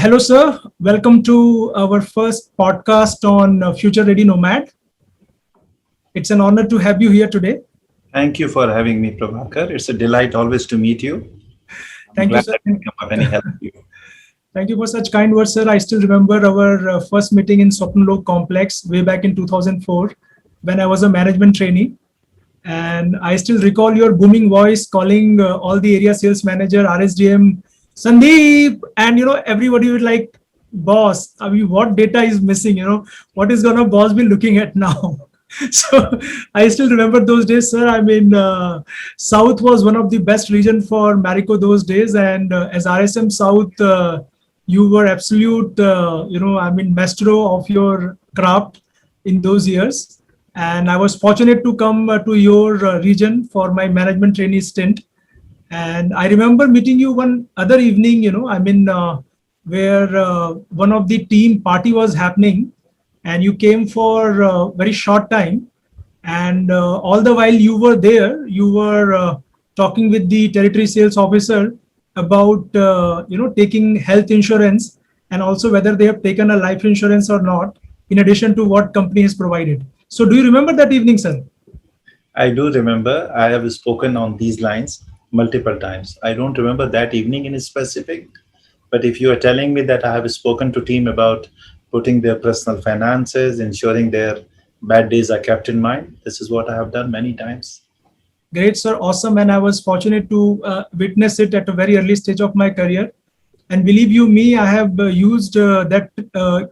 Hello, sir. Welcome to our first podcast on Future Ready Nomad. It's an honor to have you here today. Thank you for having me, Prabhakar. It's a delight always to meet you. I'm Thank you, glad sir. I can come of any help to you. Thank you for such kind words, sir. I still remember our first meeting in Swapnlok Complex way back in 2004 when I was a management trainee. And I still recall your booming voice calling all the area sales manager, RSGM, Sandeep, and everybody would like, boss. I mean, what data is missing? What is gonna boss be looking at now? So I still remember those days, sir. I mean, South was one of the best region for Marico those days, and as RSM South, you were absolute, I mean, maestro of your craft in those years. And I was fortunate to come to your region for my management trainee stint. And I remember meeting you one other evening, where one of the team party was happening, and you came for a very short time. And all the while you were there, you were talking with the territory sales officer about, taking health insurance and also whether they have taken a life insurance or not, in addition to what company has provided. So do you remember that evening, sir? I do remember I have spoken on these lines multiple times. I don't remember that evening in specific, but if you are telling me that I have spoken to team about putting their personal finances, ensuring their bad days are kept in mind, this is what I have done many times. Great, sir. Awesome. And I was fortunate to witness it at a very early stage of my career. And believe you me, I have used that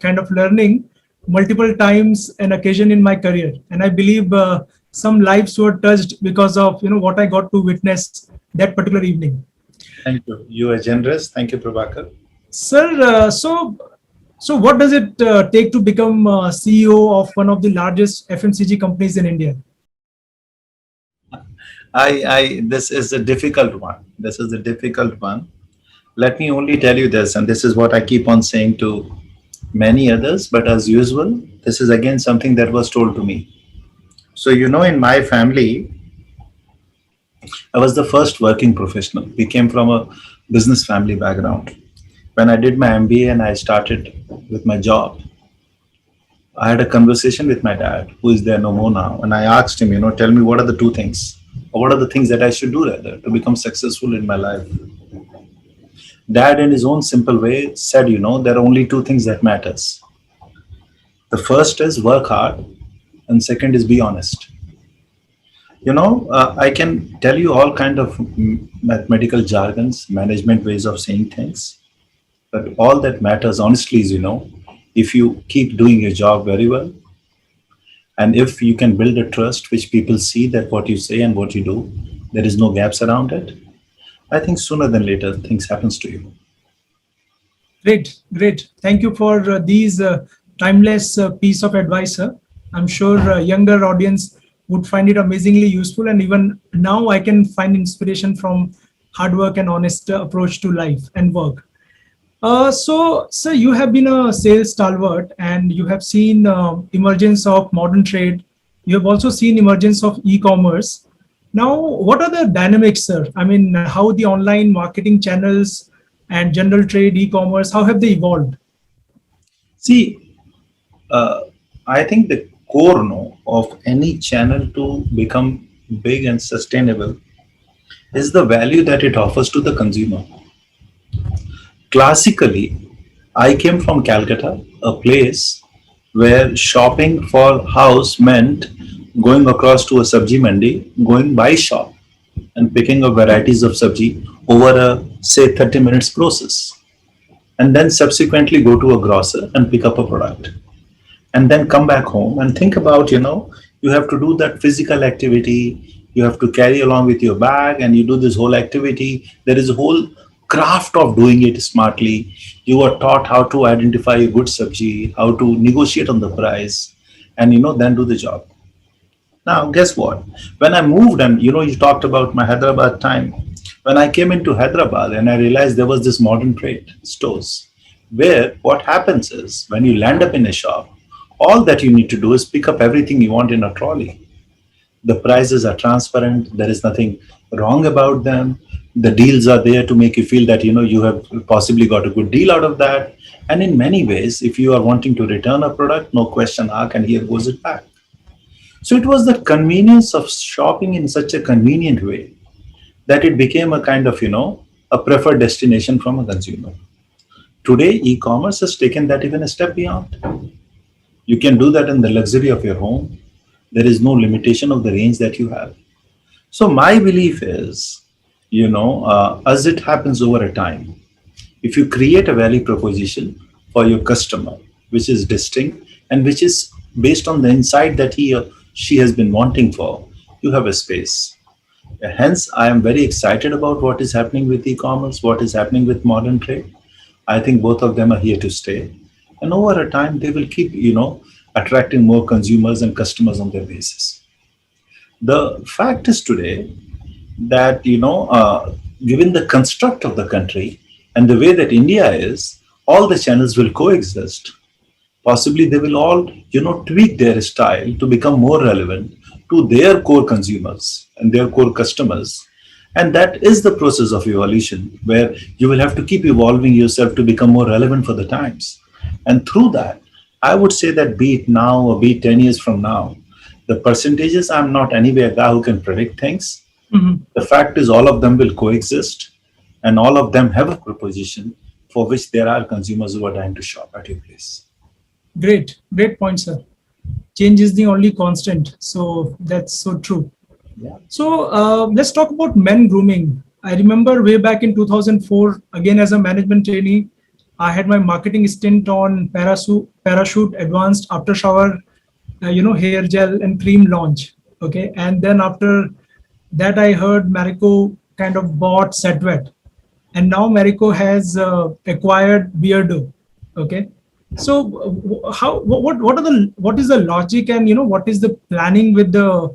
kind of learning multiple times an occasion in my career. And I believe some lives were touched because of what I got to witness that particular evening. Thank you. You are generous. Thank you, Prabhakar. Sir, so what does it take to become CEO of one of the largest FMCG companies in India? This is a difficult one. This is a difficult one. Let me only tell you this, and this is what I keep on saying to many others, but as usual, this is again something that was told to me. So, in my family, I was the first working professional. We came from a business family background. When I did my MBA and I started with my job, I had a conversation with my dad, who is there no more now, and I asked him, tell me what are the two things, or what are the things that I should do rather to become successful in my life. Dad, in his own simple way, said, there are only two things that matters. The first is work hard, and second is be honest. I can tell you all kind of mathematical jargons, management ways of saying things, but all that matters honestly is, if you keep doing your job very well, and if you can build a trust which people see that what you say and what you do, there is no gaps around it. I think sooner than later things happens to you. Great, great. Thank you for these timeless piece of advice, sir. I'm sure younger audience would find it amazingly useful, and even now I can find inspiration from hard work and honest approach to life and work. So, sir, you have been a sales stalwart, and you have seen emergence of modern trade. You have also seen emergence of e-commerce. Now, what are the dynamics, sir? I mean, how the online marketing channels and general trade, e-commerce, how have they evolved? See, I think the core of any channel to become big and sustainable is the value that it offers to the consumer. Classically, I came from Calcutta, a place where shopping for house meant going across to a sabji mandi, going by shop and picking up varieties of sabji over a say 30 minutes process, and then subsequently go to a grocer and pick up a product, and then come back home and think about, you have to do that physical activity, you have to carry along with your bag, and you do this whole activity. There is a whole craft of doing it smartly. You are taught how to identify a good sabji, how to negotiate on the price, and then do the job. Now, guess what? When I moved, and you talked about my Hyderabad time. When I came into Hyderabad and I realized there was this modern trade stores, where what happens is when you land up in a shop, all that you need to do is pick up everything you want in a trolley. The prices are transparent. There is nothing wrong about them. The deals are there to make you feel that you have possibly got a good deal out of that. And in many ways, if you are wanting to return a product, no question asked, and here goes it back. So it was the convenience of shopping in such a convenient way that it became a kind of, a preferred destination from a consumer. Today, e-commerce has taken that even a step beyond. You can do that in the luxury of your home. There is no limitation of the range that you have. So my belief is, as it happens over a time, if you create a value proposition for your customer, which is distinct and which is based on the insight that he or she has been wanting for, you have a space. Hence, I am very excited about what is happening with e-commerce, what is happening with modern trade. I think both of them are here to stay. And over a time, they will keep, attracting more consumers and customers on their basis. The fact is today that, given the construct of the country and the way that India is, all the channels will coexist. Possibly they will all, tweak their style to become more relevant to their core consumers and their core customers. And that is the process of evolution, where you will have to keep evolving yourself to become more relevant for the times. And through that, I would say that be it now or be it 10 years from now, the percentages, I'm not anyway a guy who can predict things. Mhm. The fact is, all of them will coexist and all of them have a proposition for which there are consumers who are dying to shop at your place. Great point, sir. Change is the only constant. So that's so true. Yeah. So let's talk about men grooming. I remember way back in 2004, again as a management trainee, I had my marketing stint on Parachute Advanced After Shower, hair gel and cream launch. Okay, and then after that, I heard Marico kind of bought Setwet, and now Marico has acquired Beardo. Okay, so how what is the logic, and what is the planning with the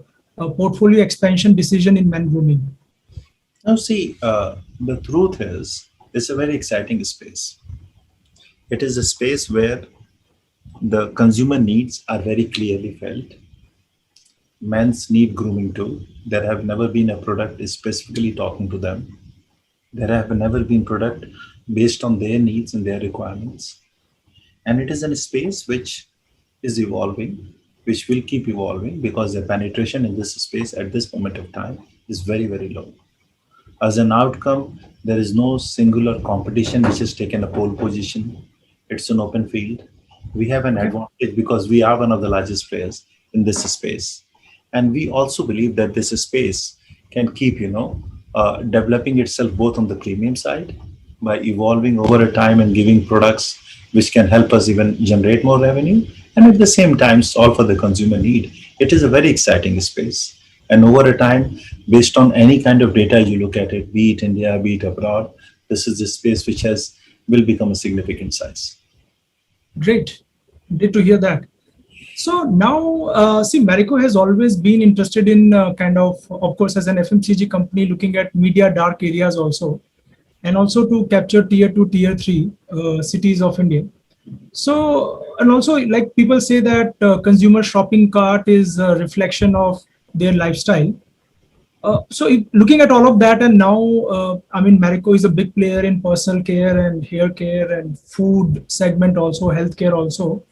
portfolio expansion decision in men grooming? Now, see, the truth is, it's a very exciting space. It is a space where the consumer needs are very clearly felt. Men's need grooming too. There have never been a product specifically talking to them. There have never been product based on their needs and their requirements. And it is in a space which is evolving, which will keep evolving because the penetration in this space at this moment of time is very, very low. As an outcome, there is no singular competition which has taken a pole position. It's an open field. We have an Okay. advantage because we are one of the largest players in this space. And we also believe that this space can keep, developing itself both on the premium side by evolving over a time and giving products which can help us even generate more revenue and at the same time solve for the consumer need. It is a very exciting space. And over a time, based on any kind of data you look at it, be it India, be it abroad, this is a space which will become a significant size. Great. Great to hear that. So now, see, Marico has always been interested in of course, as an FMCG company, looking at media dark areas also, and also to capture tier two, tier three cities of India. So, and also, like people say that consumer shopping cart is a reflection of their lifestyle. So, looking at all of that, and now, Marico is a big player in personal care and hair care and food segment, also healthcare also.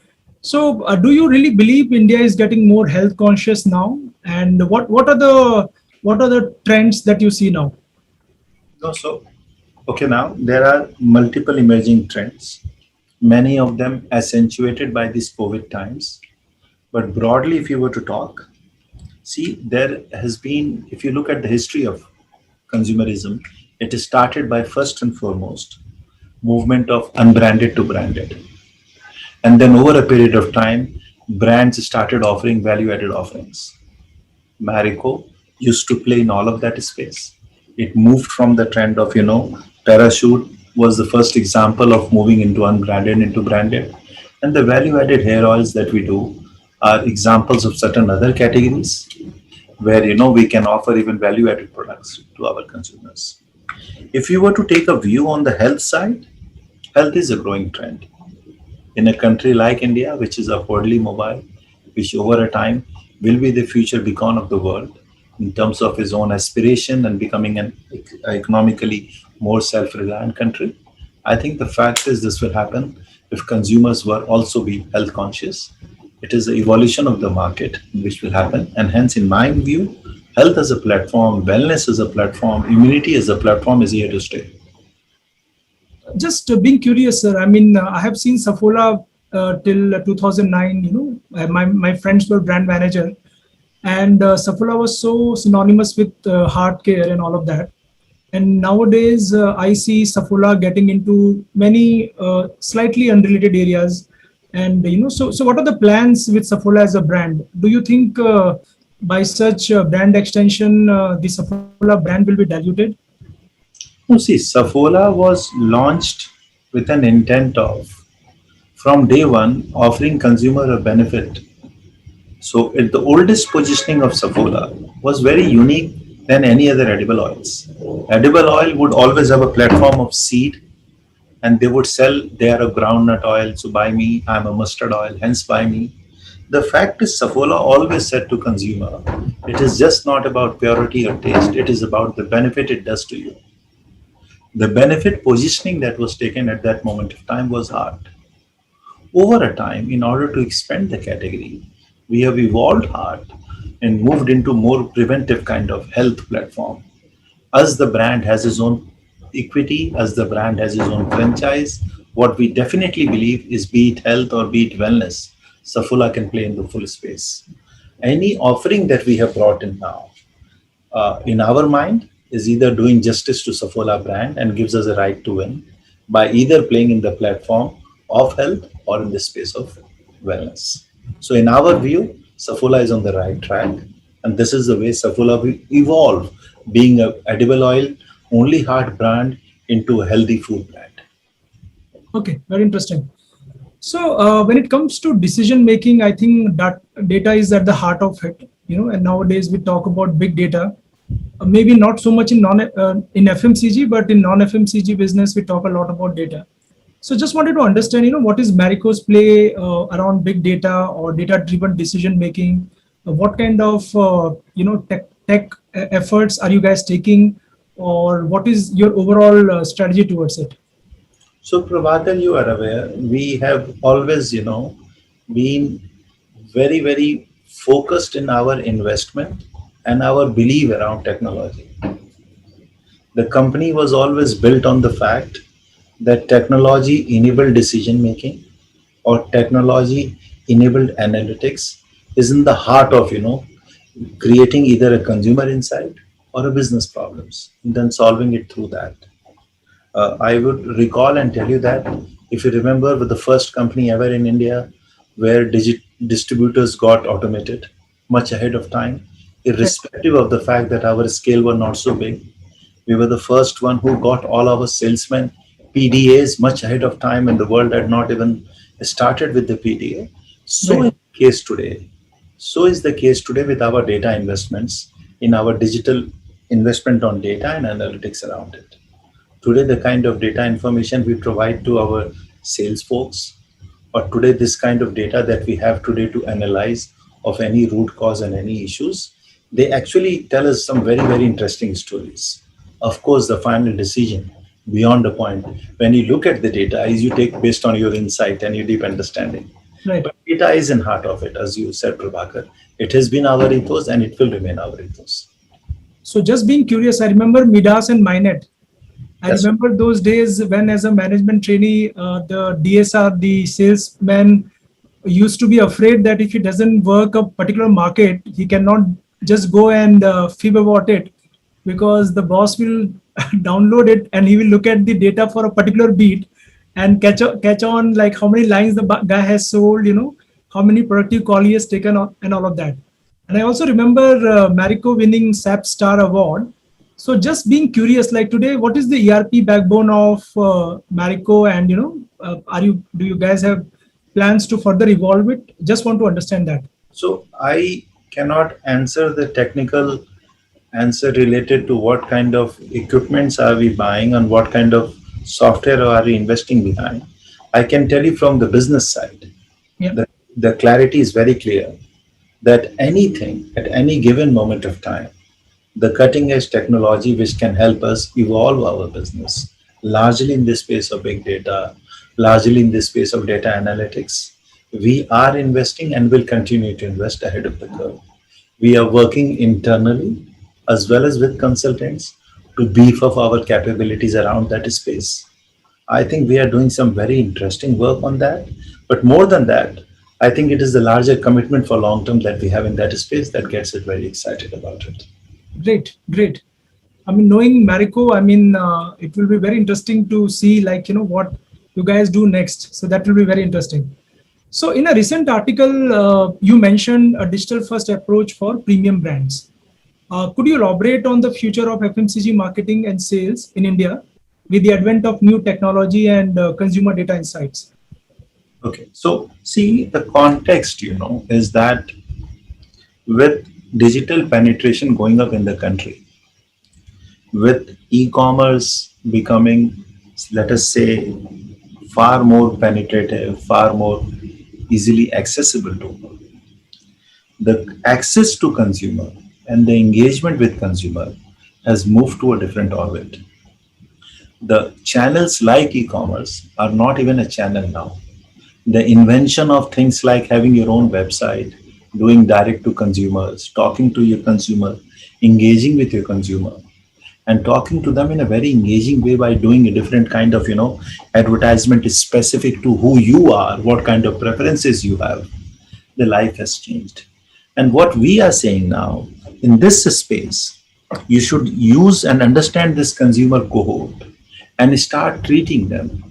So, do you really believe India is getting more health conscious now? And what are the trends that you see now? No, so, okay, now there are multiple emerging trends, many of them accentuated by these COVID times. But broadly, if you were to talk, see, there has been, if you look at the history of consumerism, it is started by first and foremost movement of unbranded to branded. And then over a period of time, brands started offering value-added offerings. Marico used to play in all of that space. It moved from the trend of, Parachute was the first example of moving into unbranded into branded. And the value-added hair oils that we do are examples of certain other categories where, we can offer even value-added products to our consumers. If you were to take a view on the health side, health is a growing trend. In a country like India, which is upwardly mobile, which over a time will be the future beacon of the world in terms of its own aspiration and becoming an economically more self-reliant country. I think the fact is this will happen if consumers were also be health conscious. It is the evolution of the market which will happen. And hence, in my view, health as a platform, wellness as a platform, immunity as a platform is here to stay. Just being curious, sir. I mean, I have seen Saffola till 2009. My friends were brand manager, and Saffola was so synonymous with heart care and all of that. And nowadays, I see Saffola getting into many slightly unrelated areas. And so what are the plans with Saffola as a brand? Do you think by such brand extension, the Saffola brand will be diluted? No, see, Saffola was launched with an intent of, from day one, offering consumer a benefit. So, the oldest positioning of Saffola was very unique than any other edible oils. Edible oil would always have a platform of seed, and they would sell, they are a groundnut oil, so buy me, I'm a mustard oil, hence buy me. The fact is, Saffola always said to consumer, it is just not about purity or taste, it is about the benefit it does to you. The benefit positioning that was taken at that moment of time was art. Over a time, in order to expand the category, we have evolved art and moved into more preventive kind of health platform. As the brand has its own equity, as the brand has its own franchise, what we definitely believe is, be it health or be it wellness, Saffola can play in the full space. Any offering that we have brought in now, in our mind, is either doing justice to Saffola brand and gives us a right to win by either playing in the platform of health or in the space of wellness. So, in our view, Saffola is on the right track, and this is the way Saffola will evolve, being a edible oil only heart brand into a healthy food brand. Okay, very interesting. So when it comes to decision making, I think that data is at the heart of it. And nowadays we talk about big data. Maybe not so much in FMCG, but in non-FMCG business we talk a lot about data. So just wanted to understand, what is Marico's play around big data or data-driven decision making? What kind of tech efforts are you guys taking, or what is your overall strategy towards it? So, Prabhakar, you are aware, we have always, been very, very focused in our investment and our belief around technology. The company was always built on the fact that technology enabled decision making or technology enabled analytics is in the heart of, creating either a consumer insight or a business problems, and then solving it through that. I would recall and tell you that if you remember, with the first company ever in India where distributors got automated much ahead of time, irrespective of the fact that our scale were not so big. We were the first one who got all our salesmen PDAs much ahead of time, and the world had not even started with the PDA. So Right. is the case today. So is the case today with our data investments in our digital investment on data and analytics around it. Today, the kind of data information we provide to our sales folks, or today, this kind of data that we have today to analyze of any root cause and any issues, they actually tell us some very, very interesting stories. Of course, the final decision beyond the point, when you look at the data, is you take based on your insight and your deep understanding. Right. But data is in heart of it, as you said, Prabhakar. It has been our ethos and it will remain our ethos. So just being curious, I remember Midas and Minet. I That's remember those days when, as a management trainee, the DSR, the salesman, used to be afraid that if he doesn't work a particular market, he cannot just go and fib about it, because the boss will download it and he will look at the data for a particular beat and catch on like how many lines the guy has sold, how many productive call he has taken and all of that. And I also remember Marico winning SAP Star Award. So just being curious, like today, what is the ERP backbone of Marico, and do you guys have plans to further evolve it? Just want to understand that. So I cannot answer the technical answer related to what kind of equipments are we buying and what kind of software are we investing behind. I can tell you from the business side, Yeah. the clarity is very clear that anything at any given moment of time, the cutting edge technology which can help us evolve our business, largely in the space of big data, largely in the space of data analytics. We are investing and will continue to invest ahead of the curve. We are working internally as well as with consultants to beef up our capabilities around that space. I think we are doing some very interesting work on that. But more than that, I think it is the larger commitment for long term that we have in that space that gets it very excited about it. Great, great. I mean, knowing Marico, I mean, it will be very interesting to see, like, what you guys do next. So that will be very interesting. So in a recent article, you mentioned a digital first approach for premium brands. Could you elaborate on the future of FMCG marketing and sales in India with the advent of new technology and consumer data insights? Okay, so see the context, is that with digital penetration going up in the country, with e-commerce becoming, let us say, far more penetrative, far more easily accessible to the access to consumer and the engagement with consumer has moved to a different orbit. The channels like e-commerce are not even a channel now. The invention of things like having your own website, doing direct to consumers, talking to your consumer, engaging with your consumer, and talking to them in a very engaging way by doing a different kind of advertisement is specific to who you are, what kind of preferences you have. The life has changed. And what we are saying now in this space, you should use and understand this consumer cohort and start treating them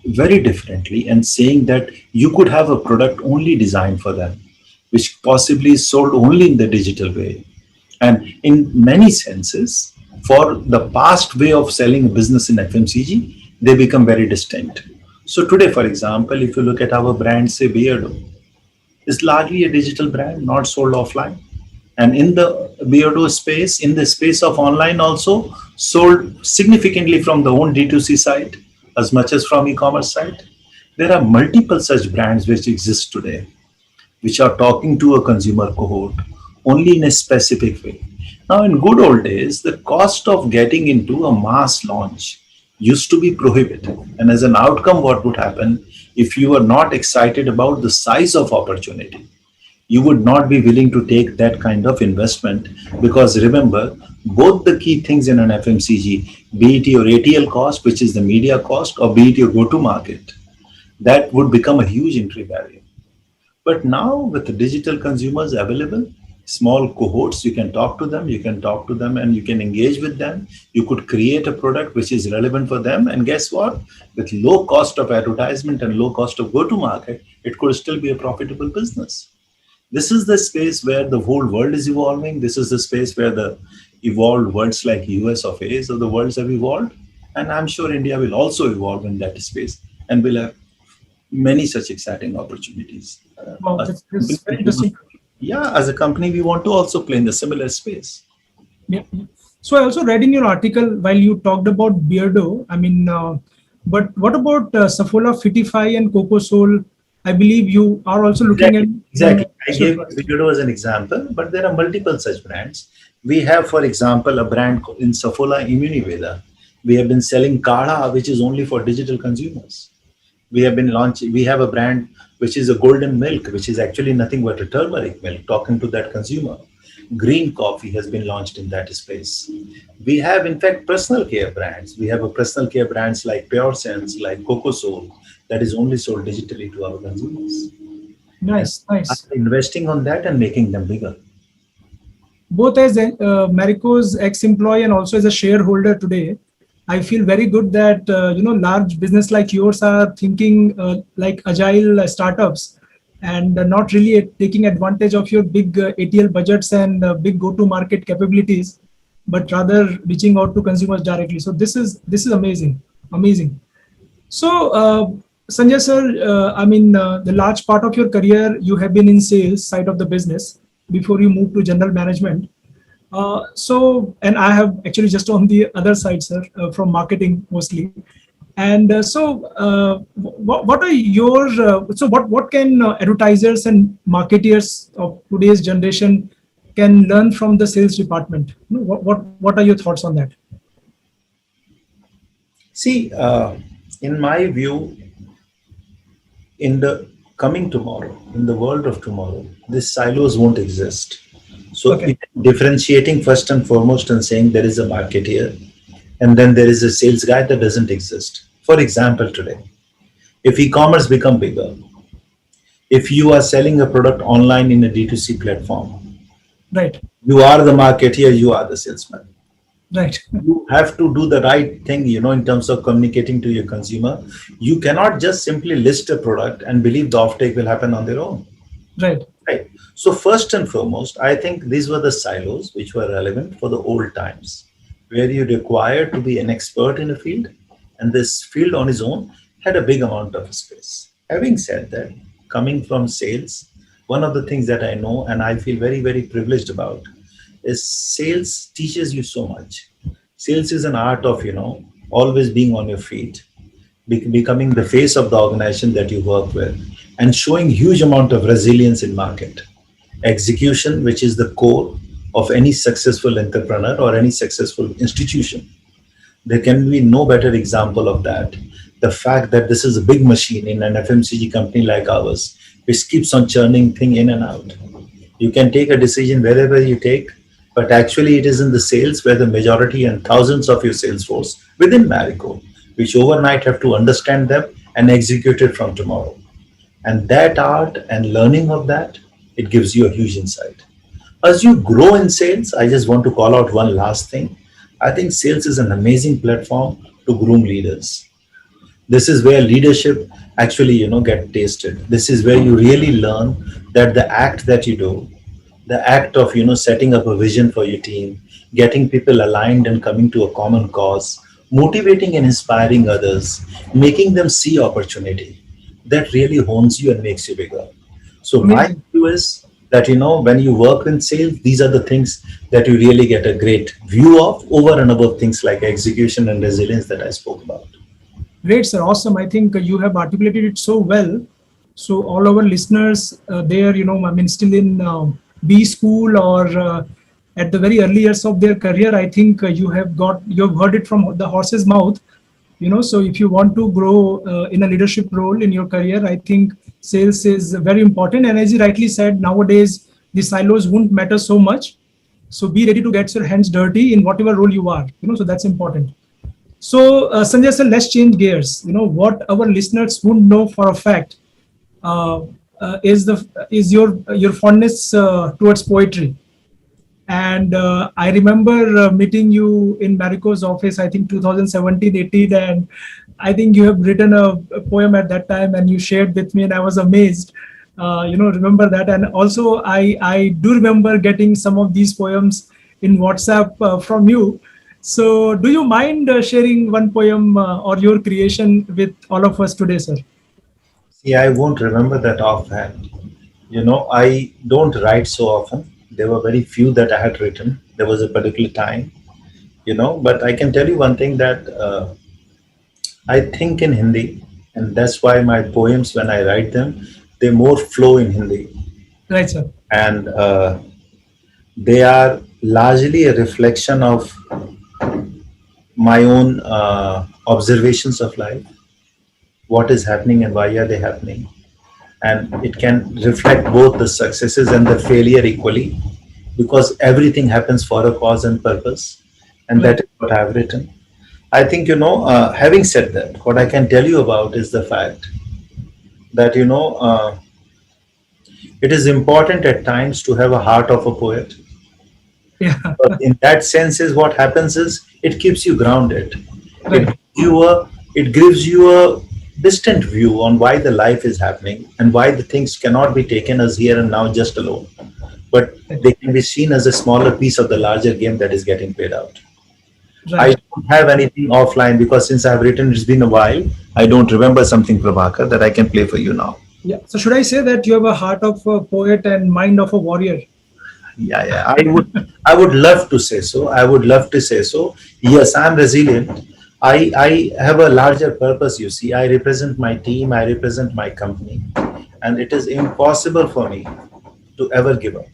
very differently and saying that you could have a product only designed for them, which possibly is sold only in the digital way. And in many senses, for the past way of selling business in FMCG, they become very distinct. So today, for example, if you look at our brand, say Beardo, is largely a digital brand, not sold offline. And in the Beardo space, in the space of online also, sold significantly from the own D2C site as much as from e-commerce site. There are multiple such brands which exist today, which are talking to a consumer cohort only in a specific way. Now, in good old days, the cost of getting into a mass launch used to be prohibitive. And as an outcome, what would happen if you were not excited about the size of opportunity? You would not be willing to take that kind of investment because remember, both the key things in an FMCG, be it your ATL cost, which is the media cost, or be it your go to market, that would become a huge entry barrier. But now with the digital consumers available, small cohorts, you can talk to them, and you can engage with them. You could create a product which is relevant for them. And guess what? With low cost of advertisement and low cost of go to market, it could still be a profitable business. This is the space where the whole world is evolving. This is the space where the evolved worlds like US of A's of the worlds have evolved. And I'm sure India will also evolve in that space and will have many such exciting opportunities. Wow, that's very interesting. Yeah, as a company, we want to also play in the similar space. Yeah. So I also read in your article while you talked about Beardo. I mean, but what about Saffola, Fitify, and Coco Soul? I believe you are also looking at. Exactly. I gave Beardo as an example, but there are multiple such brands. We have, for example, a brand in Saffola Immuniveda. We have been selling Kadha, which is only for digital consumers. We have a brand which is a golden milk, which is actually nothing but a turmeric milk, talking to that consumer. Green coffee has been launched in that space. We have, in fact, personal care brands. We have a personal care brands like Pure Sense, like Coco Soul, that is only sold digitally to our consumers. Nice. Investing on that and making them bigger. Both as Marico's ex-employee and also as a shareholder today, I feel very good that large business like yours are thinking like agile startups and not really taking advantage of your big ATL budgets and big go-to-market capabilities, but rather reaching out to consumers directly. So this is amazing. So Sanjay sir, the large part of your career you have been in sales side of the business before you moved to general management. And I have actually just on the other side, sir, from marketing mostly. And what are your, what can advertisers and marketers of today's generation can learn from the sales department? What are your thoughts on that? See, in my view, in the coming tomorrow, in the world of tomorrow, these silos won't exist. So Okay. differentiating first and foremost and saying there is a marketeer and then there is a sales guy, that doesn't exist. For example, today, if e-commerce become bigger, if you are selling a product online in a D2C platform, Right. you are the marketeer, you are the salesman. Right. You have to do the right thing, in terms of communicating to your consumer. You cannot just simply list a product and believe the offtake will happen on their own. Right. Right. So first and foremost, I think these were the silos which were relevant for the old times, where you required to be an expert in a field, and this field on its own had a big amount of space. Having said that, coming from sales, one of the things that I know and I feel very, very privileged about is sales teaches you so much. Sales is an art of, always being on your feet, becoming the face of the organization that you work with, and showing huge amount of resilience in market execution, which is the core of any successful entrepreneur or any successful institution. There can be no better example of that. The fact that this is a big machine in an FMCG company like ours, which keeps on churning thing in and out. You can take a decision wherever you take, but actually it is in the sales where the majority and thousands of your sales force within Marico, which overnight have to understand them and execute it from tomorrow. And that art and learning of that, it gives you a huge insight. As you grow in sales, I just want to call out one last thing. I think sales is an amazing platform to groom leaders. This is where leadership actually, get tasted. This is where you really learn that the act that you do, the act of, setting up a vision for your team, getting people aligned and coming to a common cause, motivating and inspiring others, making them see opportunity, that really hones you and makes you bigger. So my Amazing. view is that, when you work in sales, these are the things that you really get a great view of over and above things like execution and resilience that I spoke about. Great, sir. Awesome. I think you have articulated it so well. So all our listeners, they are, I mean, still in B school or at the very early years of their career. I think you've heard it from the horse's mouth. So if you want to grow in a leadership role in your career, I think sales is very important. And as you rightly said, nowadays the silos won't matter so much. So be ready to get your hands dirty in whatever role you are. So that's important. So, Sanjay sir, let's change gears. What our listeners wouldn't know for a fact uh, is your fondness towards poetry. And I remember meeting you in Marico's office, I think 2017, 18, and I think you have written a poem at that time, and you shared with me, and I was amazed. Remember that, and also I do remember getting some of these poems in WhatsApp from you. So, do you mind sharing one poem or your creation with all of us today, sir? See, I won't remember that offhand. I don't write so often. There were very few that I had written. There was a particular time, but I can tell you one thing that I think in Hindi, and that's why my poems, when I write them, they more flow in Hindi. Right, sir. And they are largely a reflection of my own observations of life, what is happening and why are they happening. And it can reflect both the successes and the failure equally, because everything happens for a cause and purpose. And that Right. is what I've written. I think, having said that, what I can tell you about is the fact that, it is important at times to have a heart of a poet. Yeah. But in that sense, is what happens is it keeps you grounded. It Right. gives you a distant view on why the life is happening and why the things cannot be taken as here and now just alone, but they can be seen as a smaller piece of the larger game that is getting played out. I Right. don't have anything offline because since I've written, it's been a while. I don't remember something, Prabhakar, that I can play for you now. Yeah. So should I say that you have a heart of a poet and mind of a warrior? Yeah, yeah. I would love to say so. I would love to say so. Yes, I'm resilient. I have a larger purpose, you see. I represent my team, I represent my company, and it is impossible for me to ever give up.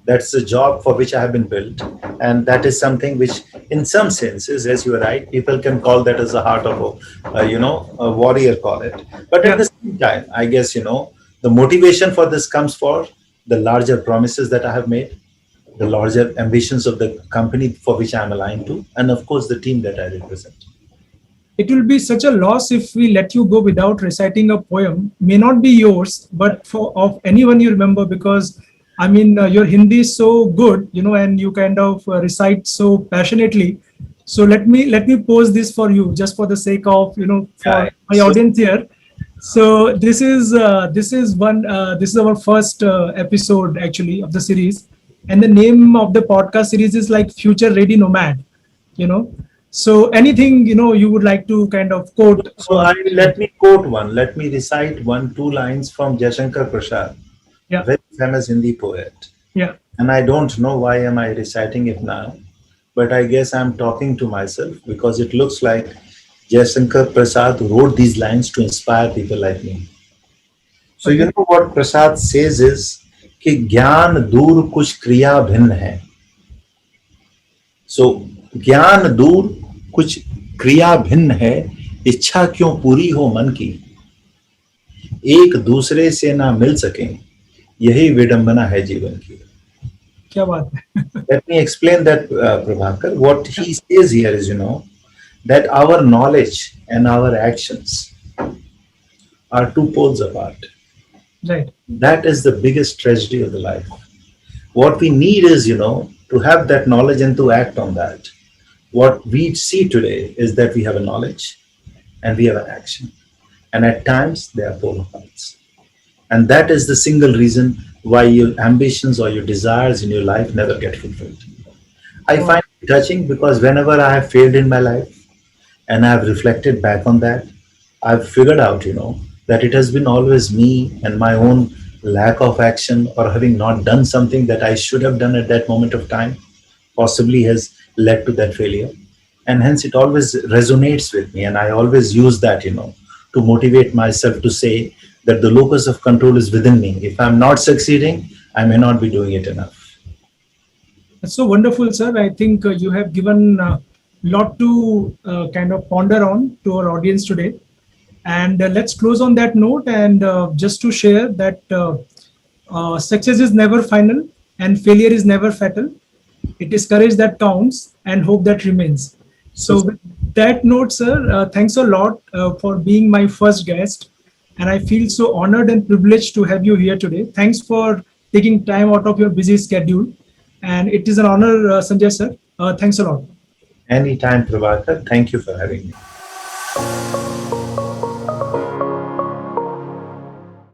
That's the job for which I have been built, and that is something which in some senses, as you are right, people can call that as the heart of a warrior, call it. But at Yeah. the same time, I guess, the motivation for this comes for the larger promises that I have made, the larger ambitions of the company for which I'm aligned to, and of course, the team that I represent. It will be such a loss if we let you go without reciting a poem. May not be yours, but for of anyone you remember, because I mean, your Hindi is so good, and you kind of recite so passionately. So let me pose this for you, just for the sake of Yeah, for my so audience here. So this is our first episode actually of the series, and the name of the podcast series is like Future Ready Nomad. You know, so anything you would like to kind of quote So or I let me quote one. Let me recite one, two lines from Jaishankar Prasad, yeah, very famous Hindi poet. yeah, And I don't know why am I reciting it now, but I guess I'm talking to myself because it looks like Jaishankar Prasad wrote these lines to inspire people like me. So you okay, know what Prasad says is कि ज्ञान दूर कुछ क्रिया भिन्न है. So ज्ञान दूर कुछ क्रिया भिन्न है, इच्छा क्यों पूरी हो मन की, एक दूसरे से ना मिल सके, यही विडंबना है जीवन की. क्या बात है. Let me explain that, Prabhakar. What Yeah, he says here is, that our knowledge and our actions are two poles apart. right, That is the biggest tragedy of the life. What we need is, to have that knowledge and to act on that. What we see today is that we have a knowledge and we have an action. And at times they are polar opposites. And that is the single reason why your ambitions or your desires in your life never get fulfilled. I wow, find it touching because whenever I have failed in my life and I have reflected back on that, I've figured out, that it has been always me and my own lack of action or having not done something that I should have done at that moment of time, possibly has led to that failure. And hence it always resonates with me. And I always use that, to motivate myself to say that the locus of control is within me. If I'm not succeeding, I may not be doing it enough. that's so wonderful, sir. I think you have given a lot to kind of ponder on to our audience today. And let's close on that note. And just to share that success is never final and failure is never fatal. It is courage that counts and hope that remains. So So, with that note, sir, thanks a lot for being my first guest. And I feel so honored and privileged to have you here today. Thanks for taking time out of your busy schedule. And it is an honor, Sanjay, sir. Thanks a lot. anytime, Prabhakar, thank you for having me.